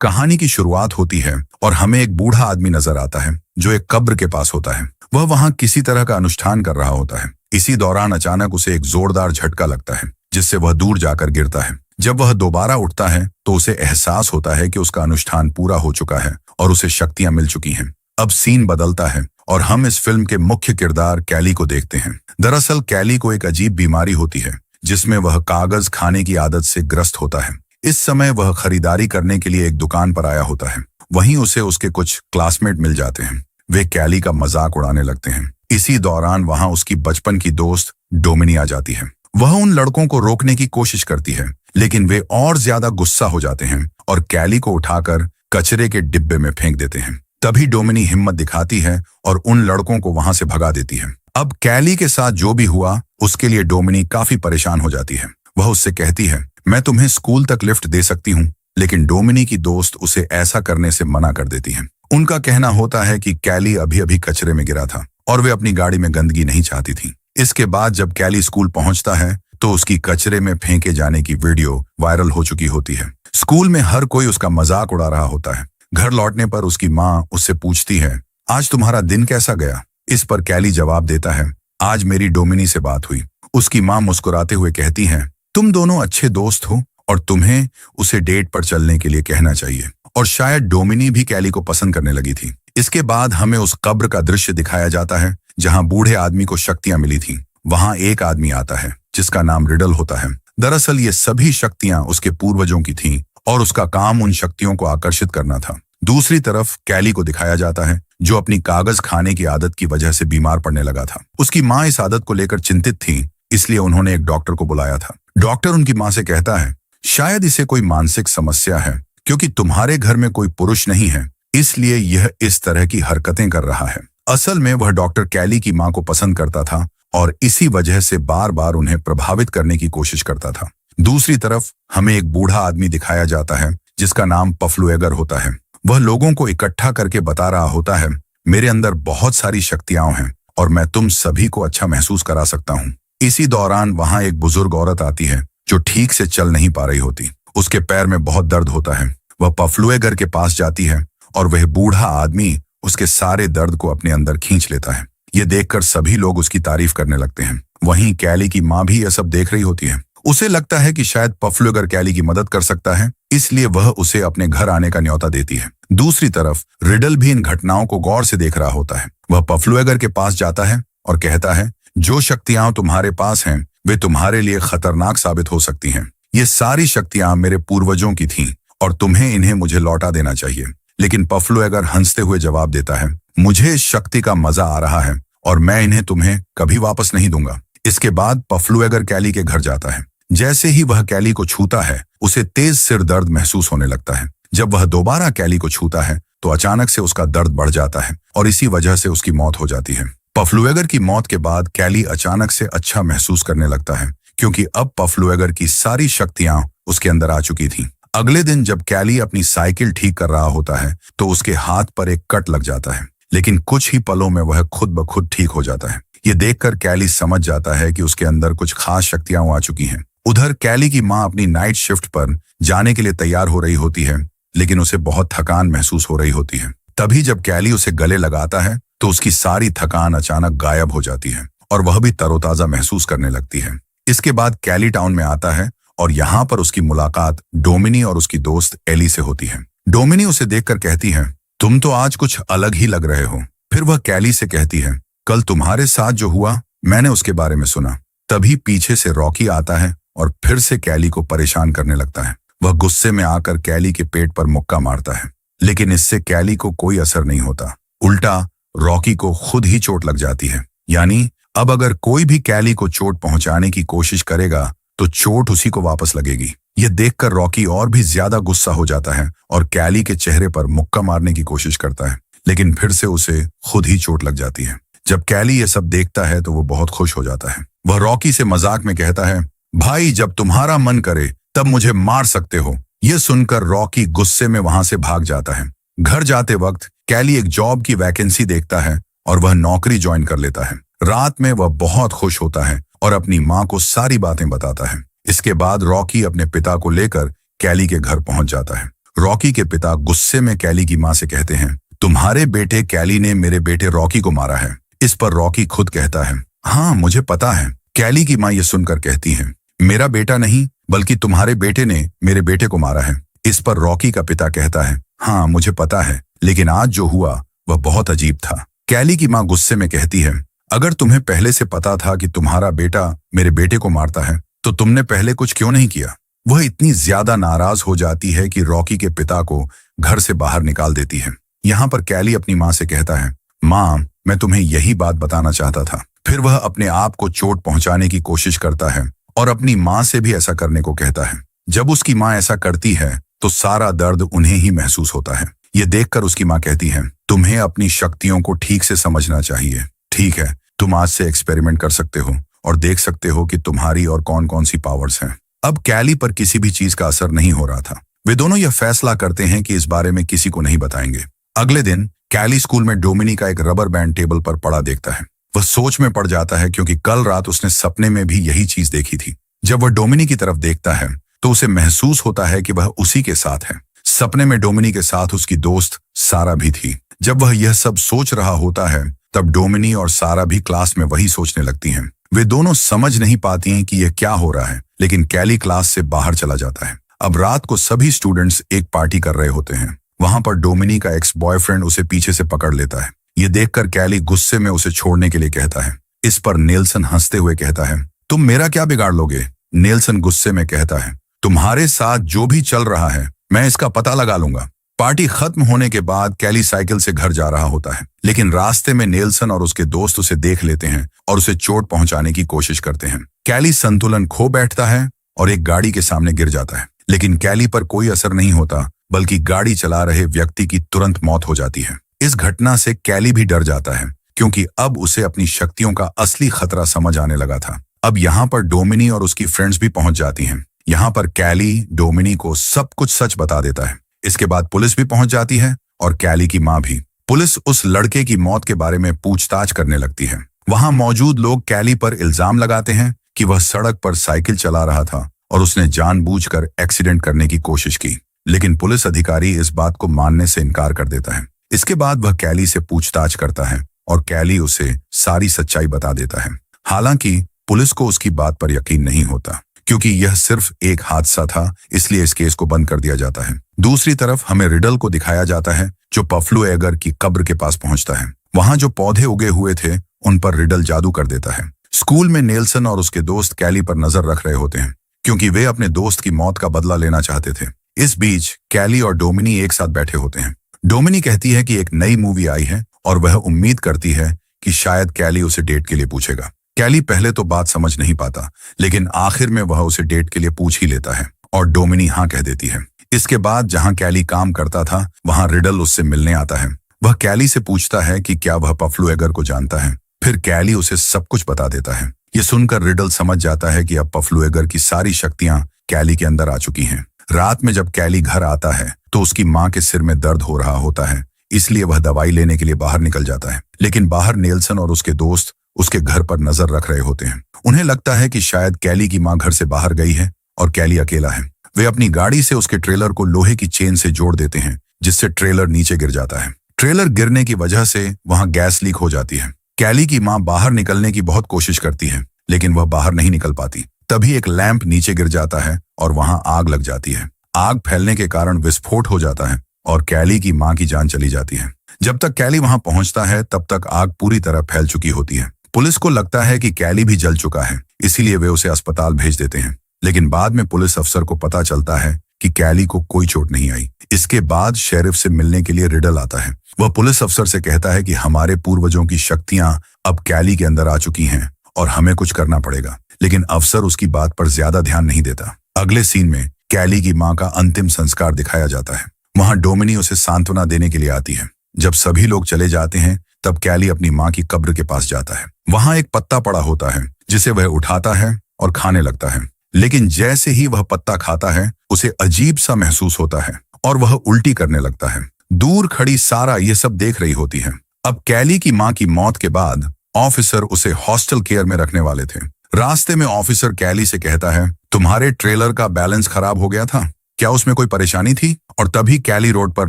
कहानी की शुरुआत होती है और हमें एक बूढ़ा आदमी नजर आता है जो एक कब्र के पास होता है। वह वहां किसी तरह का अनुष्ठान कर रहा होता है। इसी दौरान अचानक उसे एक जोरदार झटका लगता है जिससे वह दूर जाकर गिरता है। जब वह दोबारा उठता है तो उसे एहसास होता है कि उसका अनुष्ठान पूरा हो चुका है और उसे शक्तियां मिल चुकी हैं। अब सीन बदलता है और हम इस फिल्म के मुख्य किरदार कैली को देखते हैं। दरअसल कैली को एक अजीब बीमारी होती है जिसमें वह कागज खाने की आदत से ग्रस्त होता है। इस समय वह खरीदारी करने के लिए एक दुकान पर आया होता है। वहीं उसे उसके कुछ क्लासमेट मिल जाते हैं। वे कैली का मजाक उड़ाने लगते हैं। इसी दौरान वहां उसकी बचपन की दोस्त डोमिनी आ जाती है। वह उन लड़कों को रोकने की कोशिश करती है लेकिन वे और ज्यादा गुस्सा हो जाते हैं और कैली को उठाकर कचरे के डिब्बे में फेंक देते हैं। तभी डोमिनी हिम्मत दिखाती है और उन लड़कों को वहां से भगा देती है। अब कैली के साथ जो भी हुआ उसके लिए डोमिनी काफी परेशान हो जाती है। वह उससे कहती है, मैं तुम्हें स्कूल तक लिफ्ट दे सकती हूँ, लेकिन डोमिनी की दोस्त उसे ऐसा करने से मना कर देती है। उनका कहना होता है कि कैली अभी अभी कचरे में गिरा था और वे अपनी गाड़ी में गंदगी नहीं चाहती थी। इसके बाद जब कैली स्कूल पहुंचता है तो उसकी कचरे में फेंके जाने की वीडियो वायरल हो चुकी होती है। स्कूल में हर कोई उसका मजाक उड़ा रहा होता है। घर लौटने पर उसकी माँ उससे पूछती है, आज तुम्हारा दिन कैसा गया? इस पर कैली जवाब देता है, आज मेरी डोमिनी से बात हुई। उसकी माँ मुस्कुराते हुए कहती है, तुम दोनों अच्छे दोस्त हो और तुम्हें उसे डेट पर चलने के लिए कहना चाहिए। और शायद डोमिनी भी कैली को पसंद करने लगी थी। इसके बाद हमें उस कब्र का दृश्य दिखाया जाता है जहां बूढ़े आदमी को शक्तियां मिली थी। वहां एक आदमी आता है जिसका नाम रिडल होता है। दरअसल ये सभी शक्तियां उसके पूर्वजों की थीं और उसका काम उन शक्तियों को आकर्षित करना था। दूसरी तरफ कैली को दिखाया जाता है जो अपनी कागज खाने की आदत की वजह से बीमार पड़ने लगा था। उसकी माँ इस आदत को लेकर चिंतित थी, इसलिए उन्होंने एक डॉक्टर को बुलाया था। डॉक्टर उनकी माँ से कहता है, शायद इसे कोई मानसिक समस्या है क्योंकि तुम्हारे घर में कोई पुरुष नहीं है, इसलिए यह इस तरह की हरकतें कर रहा है। असल में वह डॉक्टर कैली की माँ को पसंद करता था और इसी वजह से बार बार उन्हें प्रभावित करने की कोशिश करता था। दूसरी तरफ हमें एक बूढ़ा आदमी दिखाया जाता है जिसका नाम पफ्लुएगर होता है। वह लोगों को इकट्ठा करके बता रहा होता है, मेरे अंदर बहुत सारी शक्तियां हैं और मैं तुम सभी को अच्छा महसूस करा सकता हूँ। इसी दौरान वहां एक बुजुर्ग औरत आती है जो ठीक से चल नहीं पा रही होती। उसके पैर में बहुत दर्द होता है। वह पफ्लुएगर के पास जाती है और वह बूढ़ा आदमी उसके सारे दर्द को अपने अंदर खींच लेता है। ये देखकर सभी लोग उसकी तारीफ करने लगते हैं। वहीं कैली की माँ भी यह सब देख रही होती है। उसे लगता है कि शायद पफ्लुएगर कैली की मदद कर सकता है, इसलिए वह उसे अपने घर आने का न्योता देती है। दूसरी तरफ रिडल भी इन घटनाओं को गौर से देख रहा होता है। वह पफ्लुएगर के पास जाता है और कहता है, जो शक्तियां तुम्हारे पास हैं वे तुम्हारे लिए खतरनाक साबित हो सकती हैं। ये सारी शक्तियां मेरे पूर्वजों की थीं और तुम्हें इन्हें मुझे लौटा देना चाहिए। लेकिन पफ्लुएगर हंसते हुए जवाब देता है, मुझे इस शक्ति का मजा आ रहा है और मैं इन्हें तुम्हें कभी वापस नहीं दूंगा। इसके बाद पफ्लुएगर कैली के घर जाता है। जैसे ही वह कैली को छूता है उसे तेज सिर दर्द महसूस होने लगता है। जब वह दोबारा कैली को छूता है तो अचानक से उसका दर्द बढ़ जाता है और इसी वजह से उसकी मौत हो जाती है। पफ्लुएगर की मौत के बाद कैली अचानक से अच्छा महसूस करने लगता है क्योंकि अब पफ्लुएगर की सारी शक्तियां उसके अंदर आ चुकी थीं। अगले दिन जब कैली अपनी साइकिल ठीक कर रहा होता है तो उसके हाथ पर एक कट लग जाता है, लेकिन कुछ ही पलों में वह खुद ब खुद ठीक हो जाता है। ये देखकर कैली समझ जाता है कि उसके अंदर कुछ खास शक्तियां आ चुकी हैं। उधर कैली की माँ अपनी नाइट शिफ्ट पर जाने के लिए तैयार हो रही होती है, लेकिन उसे बहुत थकान महसूस हो रही होती है। तभी जब कैली उसे गले लगाता है तो उसकी सारी थकान अचानक गायब हो जाती है और वह भी तरोताजा महसूस करने लगती है। इसके बाद कैली टाउन में आता है और यहाँ पर उसकी मुलाकात डोमिनी और उसकी दोस्त एली से होती है। डोमिनी उसे देखकर कहती है, तुम तो आज कुछ अलग ही लग रहे हो। फिर वह कैली से कहती है, कल तुम्हारे साथ जो हुआ मैंने उसके बारे में सुना। तभी पीछे से रॉकी आता है और फिर से कैली को परेशान करने लगता है। वह गुस्से में आकर कैली के पेट पर मुक्का मारता है, लेकिन इससे कैली को कोई असर नहीं होता। उल्टा रॉकी को खुद ही चोट लग जाती है। यानी अब अगर कोई भी कैली को चोट पहुंचाने की कोशिश करेगा तो चोट उसी को वापस लगेगी। यह देखकर रॉकी और भी ज्यादा गुस्सा हो जाता है और कैली के चेहरे पर मुक्का मारने की कोशिश करता है, लेकिन फिर से उसे खुद ही चोट लग जाती है। जब कैली ये सब देखता है तो वो बहुत खुश हो जाता है। वह रॉकी से मजाक में कहता है, भाई जब तुम्हारा मन करे तब मुझे मार सकते हो। यह सुनकर रॉकी गुस्से में वहां से भाग जाता है। घर जाते वक्त कैली एक जॉब की वैकेंसी देखता है और वह नौकरी ज्वाइन कर लेता है। रात में वह बहुत खुश होता है और अपनी माँ को सारी बातें बताता है। इसके बाद रॉकी अपने पिता को लेकर कैली के घर पहुंच जाता है। रॉकी के पिता गुस्से में कैली की मां से कहते हैं, तुम्हारे बेटे कैली ने मेरे बेटे रॉकी को मारा है। इस पर रॉकी खुद कहता है, हाँ मुझे पता है। कैली की मां ये सुनकर कहती है, मेरा बेटा नहीं बल्कि तुम्हारे बेटे ने मेरे बेटे को मारा है। इस पर रॉकी का पिता कहता है, हाँ मुझे पता है, लेकिन आज जो हुआ वह बहुत अजीब था। कैली की मां गुस्से में कहती है, अगर तुम्हें पहले से पता था कि तुम्हारा बेटा मेरे बेटे को मारता है तो तुमने पहले कुछ क्यों नहीं किया। वह इतनी ज्यादा नाराज हो जाती है कि रॉकी के पिता को घर से बाहर निकाल देती है। यहाँ पर कैली अपनी मां से कहता है, मां मैं तुम्हें यही बात बताना चाहता था। फिर वह अपने आप को चोट पहुंचाने की कोशिश करता है और अपनी मां से भी ऐसा करने को कहता है। जब उसकी मां ऐसा करती है तो सारा दर्द उन्हें ही महसूस होता है। ये देखकर उसकी मां कहती है, तुम्हें अपनी शक्तियों को ठीक से समझना चाहिए। ठीक है, तुम आज से एक्सपेरिमेंट कर सकते हो और देख सकते हो कि तुम्हारी और कौन कौन सी पावर्स हैं। अब कैली पर किसी भी चीज का असर नहीं हो रहा था। वे दोनों यह फैसला करते हैं कि इस बारे में किसी को नहीं बताएंगे। अगले दिन कैली स्कूल में डोमिनी का एक रबर बैंड टेबल पर पड़ा देखता है। वह सोच में पड़ जाता है क्योंकि कल रात उसने सपने में भी यही चीज देखी थी। जब वह डोमिनी की तरफ देखता है तो उसे महसूस होता है कि वह उसी के साथ है। सपने में डोमिनी के साथ उसकी दोस्त सारा भी थी। जब वह यह सब सोच रहा होता है तब डोमिनी और सारा भी क्लास में वही सोचने लगती हैं। वे दोनों समझ नहीं पाती हैं कि यह क्या हो रहा है, लेकिन कैली क्लास से बाहर चला जाता है। अब रात को सभी स्टूडेंट्स एक पार्टी कर रहे होते हैं। वहां पर डोमिनी का एक्स बॉयफ्रेंड उसे पीछे से पकड़ लेता है। ये देखकर कैली गुस्से में उसे छोड़ने के लिए कहता है। इस पर नेल्सन हंसते हुए कहता है, तुम मेरा क्या बिगाड़ लोगे। नेल्सन गुस्से में कहता है, तुम्हारे साथ जो भी चल रहा है मैं इसका पता लगा लूंगा। पार्टी खत्म होने के बाद कैली साइकिल से घर जा रहा होता है, लेकिन रास्ते में नेल्सन और उसके दोस्त उसे देख लेते हैं और उसे चोट पहुंचाने की कोशिश करते हैं। कैली संतुलन खो बैठता है और एक गाड़ी के सामने गिर जाता है, लेकिन कैली पर कोई असर नहीं होता, बल्कि गाड़ी चला रहे व्यक्ति की तुरंत मौत हो जाती है। इस घटना से कैली भी डर जाता है क्योंकि अब उसे अपनी शक्तियों का असली खतरा समझ आने लगा था। अब यहाँ पर डोमिनी और उसकी फ्रेंड्स भी पहुंच जाती हैं। यहाँ पर कैली डोमिनी को सब कुछ सच बता देता है। इसके बाद पुलिस भी पहुंच जाती है और कैली की मां भी। पुलिस उस लड़के की मौत के बारे में पूछताछ करने लगती है। वहां मौजूद लोग कैली पर इल्जाम लगाते हैं कि वह सड़क पर साइकिल चला रहा था और उसने जानबूझकर एक्सीडेंट करने की कोशिश की, लेकिन पुलिस अधिकारी इस बात को मानने से इनकार कर देता है। इसके बाद वह कैली से पूछताछ करता है और कैली उसे सारी सच्चाई बता देता है। हालांकि पुलिस को उसकी बात पर यकीन नहीं होता क्योंकि यह सिर्फ एक हादसा था, इसलिए इस केस को बंद कर दिया जाता है। दूसरी तरफ हमें रिडल को दिखाया जाता है जो पफ्लू एगर की कब्र के पास पहुंचता है। वहां जो पौधे उगे हुए थे उन पर रिडल जादू कर देता है। स्कूल में नेल्सन और उसके दोस्त कैली पर नजर रख रहे होते हैं क्योंकि वे अपने दोस्त की मौत का बदला लेना चाहते थे। इस बीच कैली और डोमिनी एक साथ बैठे होते हैं। डोमिनी कहती है कि एक नई मूवी आई है और वह उम्मीद करती है कि शायद कैली उसे डेट के लिए पूछेगा। कैली पहले तो बात समझ नहीं पाता, लेकिन आखिर में वह उसे डेट के लिए पूछ ही लेता है और डोमिनी हाँ कह देती है। इसके बाद जहां कैली काम करता था वहां रिडल उससे मिलने आता है। वह कैली से पूछता है कि क्या वह पफ्लू एगर को जानता है। फिर कैली उसे सब कुछ बता देता है। ये सुनकर रिडल समझ जाता है कि अब पफ्लू एगर की सारी शक्तियां कैली के अंदर आ चुकी हैं। रात में जब कैली घर आता है तो उसकी मां के सिर में दर्द हो रहा होता है, इसलिए वह दवाई लेने के लिए बाहर निकल जाता है। लेकिन बाहर नेल्सन और उसके दोस्त उसके घर पर नजर रख रहे होते हैं। उन्हें लगता है कि शायद कैली की मां घर से बाहर गई है और कैली अकेला है। वे अपनी गाड़ी से उसके ट्रेलर को लोहे की चेन से जोड़ देते हैं, जिससे ट्रेलर नीचे गिर जाता है। ट्रेलर गिरने की वजह से वहां गैस लीक हो जाती है। कैली की मां बाहर निकलने की बहुत कोशिश करती है, लेकिन वह बाहर नहीं निकल पाती। तभी एक लैंप नीचे गिर जाता है और वहां आग लग जाती है। आग फैलने के कारण विस्फोट हो जाता है और कैली की मां की जान चली जाती है। जब तक कैली वहां पहुंचता है तब तक आग पूरी तरह फैल चुकी होती है। पुलिस को लगता है कि कैली भी जल चुका है, इसीलिए वे उसे अस्पताल भेज देते हैं। लेकिन बाद में पुलिस अफसर को पता चलता है कि कैली को कोई चोट नहीं आई। इसके बाद शेरिफ से मिलने के लिए रिडल आता है। वह पुलिस अफसर से कहता है कि हमारे पूर्वजों की शक्तियां अब कैली के अंदर आ चुकी हैं और हमें कुछ करना पड़ेगा, लेकिन अफसर उसकी बात पर ज्यादा ध्यान नहीं देता। अगले सीन में कैली की मां का अंतिम संस्कार दिखाया जाता है। वहां डोमिनी उसे सांत्वना देने के लिए आती है। जब सभी लोग चले जाते हैं तब कैली अपनी मां की कब्र के पास जाता है। वहां एक पत्ता पड़ा होता है जिसे वह उठाता है और खाने लगता है, लेकिन जैसे ही वह पत्ता खाता है उसे अजीब सा महसूस होता है और वह उल्टी करने लगता है। दूर खड़ी सारा ये सब देख रही होती है। अब कैली की मां की मौत के बाद ऑफिसर उसे हॉस्टल केयर में रखने वाले थे। रास्ते में ऑफिसर कैली से कहता है, तुम्हारे ट्रेलर का बैलेंस खराब हो गया था। क्या उसमें कोई परेशानी थी? और तभी कैली रोड पर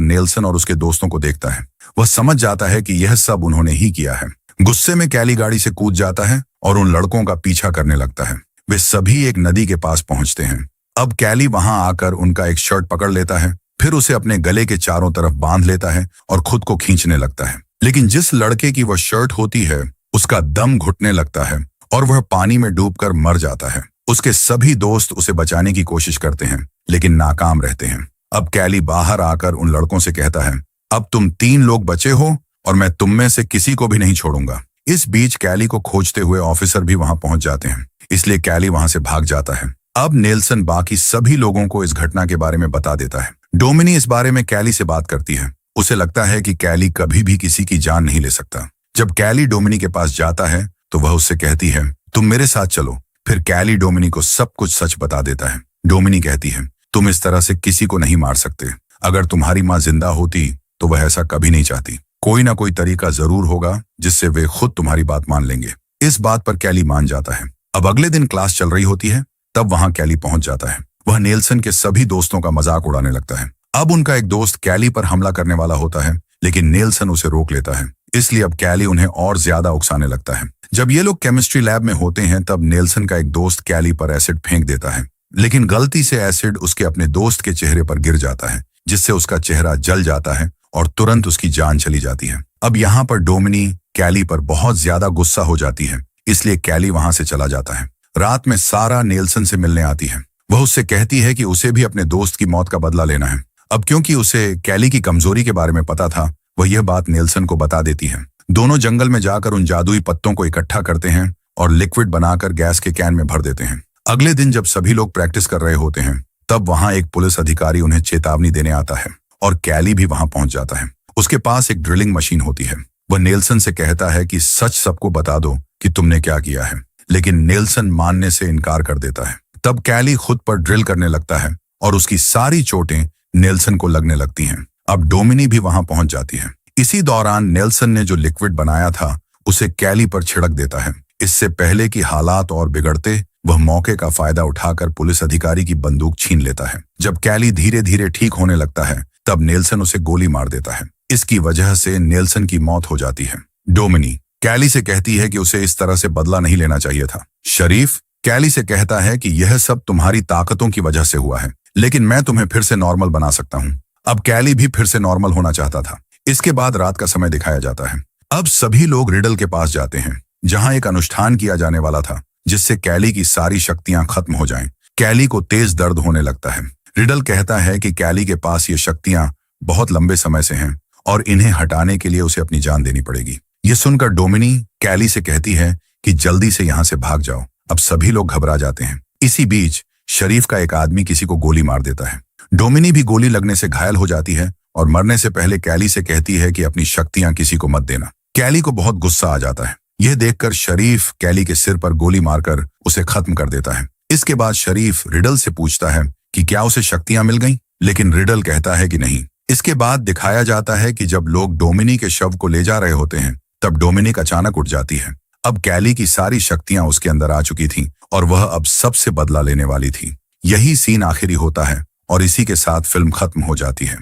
नेल्सन और उसके दोस्तों को देखता है। वह समझ जाता है कि यह सब उन्होंने ही किया है। गुस्से में कैली गाड़ी से कूद जाता है और उन लड़कों का पीछा करने लगता है। वे सभी एक नदी के पास पहुंचते हैं। अब कैली वहां आकर उनका एक शर्ट पकड़ लेता है, फिर उसे अपने गले के चारों तरफ बांध लेता है और खुद को खींचने लगता है। लेकिन जिस लड़के की वह शर्ट होती है उसका दम घुटने लगता है और वह पानी में डूबकर मर जाता है। उसके सभी दोस्त उसे बचाने की कोशिश करते हैं लेकिन नाकाम रहते हैं। अब कैली बाहर आकर उन लड़कों से कहता है, अब तुम 3 लोग बचे हो और मैं तुम में से किसी को भी नहीं छोड़ूंगा। इस बीच कैली को खोजते हुए ऑफिसर भी वहां पहुंच जाते हैं, इसलिए कैली वहां से भाग जाता है। अब नेल्सन बाकी सभी लोगों को इस घटना के बारे में बता देता है। डोमिनी इस बारे में कैली से बात करती है। उसे लगता है कि कैली कभी भी किसी की जान नहीं ले सकता। जब कैली डोमिनी के पास जाता है तो वह उससे कहती है, तुम मेरे साथ चलो। फिर कैली डोमिनी को सब कुछ सच बता देता है। डोमिनी कहती है, तुम इस तरह से किसी को नहीं मार सकते। अगर तुम्हारी माँ जिंदा होती तो वह ऐसा कभी नहीं चाहती। कोई ना कोई तरीका जरूर होगा जिससे वे खुद तुम्हारी बात मान लेंगे। इस बात पर कैली मान जाता है। अब अगले दिन क्लास चल रही होती है, तब वहां कैली पहुंच जाता है। वह नेल्सन के सभी दोस्तों का मजाक उड़ाने लगता है। अब उनका एक दोस्त कैली पर हमला करने वाला होता है, लेकिन नेल्सन उसे रोक लेता है। इसलिए अब कैली उन्हें और ज्यादा उकसाने लगता है। जब ये लोग केमिस्ट्री लैब में होते हैं तब नेल्सन का एक दोस्त कैली पर एसिड फेंक देता है, लेकिन गलती से एसिड उसके अपने दोस्त के चेहरे पर गिर जाता है, जिससे उसका चेहरा जल जाता है और तुरंत उसकी जान चली जाती है। अब यहाँ पर डोमिनी कैली पर बहुत ज्यादा गुस्सा हो जाती है, इसलिए कैली वहां से चला जाता है। रात में सारा नेल्सन से मिलने आती है। वह उससे कहती है कि उसे भी अपने दोस्त की मौत का बदला लेना है। अब क्योंकि उसे कैली की कमजोरी के बारे में पता था, वह यह बात नेल्सन को बता देती है। दोनों जंगल में जाकर उन जादुई पत्तों को इकट्ठा करते हैं और लिक्विड बनाकर गैस के कैन में भर देते हैं। अगले दिन जब सभी लोग प्रैक्टिस कर रहे होते हैं तब वहां एक पुलिस अधिकारी उन्हें चेतावनी देने आता है और कैली भी वहां पहुंच जाता है। उसके पास एक ड्रिलिंग मशीन होती है। वह नेल्सन से कहता है कि सच सबको बता दो कि तुमने क्या किया है, लेकिन नेल्सन मानने से इनकार कर देता है। तब कैली खुद पर ड्रिल करने लगता है और उसकी सारी चोटें नेल्सन को लगने लगती हैं। अब डोमिनी भी वहां पहुंच जाती है। इसी दौरान नेल्सन ने जो लिक्विड बनाया था उसे कैली पर छिड़क देता है। इससे पहले कि हालात और बिगड़ते, वह मौके का फायदा उठाकर पुलिस अधिकारी की बंदूक छीन लेता है। जब कैली धीरे धीरे ठीक होने लगता है तब नेल्सन उसे गोली मार देता है। इसकी वजह से नेल्सन की मौत हो जाती है। डोमिनी कैली से कहती है कि उसे इस तरह से बदला नहीं लेना चाहिए था। शरीफ कैली से कहता है कि यह सब तुम्हारी ताकतों की वजह से हुआ है, लेकिन मैं तुम्हें फिर से नॉर्मल बना सकता हूँ। अब कैली भी फिर से नॉर्मल होना चाहता था। इसके बाद रात का समय दिखाया जाता है। अब सभी लोग रिडल के पास जाते हैं, जहां एक अनुष्ठान किया जाने वाला था जिससे कैली की सारी शक्तियां खत्म हो जाएं। कैली को तेज दर्द होने लगता है। रिडल कहता है कि कैली के पास ये शक्तियां बहुत लंबे समय से हैं और इन्हें हटाने के लिए उसे अपनी जान देनी पड़ेगी। ये सुनकर डोमिनी कैली से कहती है कि जल्दी से यहाँ से भाग जाओ। अब सभी लोग घबरा जाते हैं। इसी बीच शरीफ का एक आदमी किसी को गोली मार देता है। डोमिनी भी गोली लगने से घायल हो जाती है और मरने से पहले कैली से कहती है कि अपनी शक्तियां किसी को मत देना। कैली को बहुत गुस्सा आ जाता है। यह देखकर शरीफ कैली के सिर पर गोली मारकर उसे खत्म कर देता है। इसके बाद शरीफ रिडल से पूछता है कि क्या उसे शक्तियां मिल गईं, लेकिन रिडल कहता है कि नहीं। इसके बाद दिखाया जाता है कि जब लोग डोमिनी के शव को ले जा रहे होते हैं तब डोमिनिक अचानक उठ जाती है। अब कैली की सारी शक्तियां उसके अंदर आ चुकी थीं और वह अब सबसे बदला लेने वाली थी। यही सीन आखिरी होता है और इसी के साथ फिल्म खत्म हो जाती है।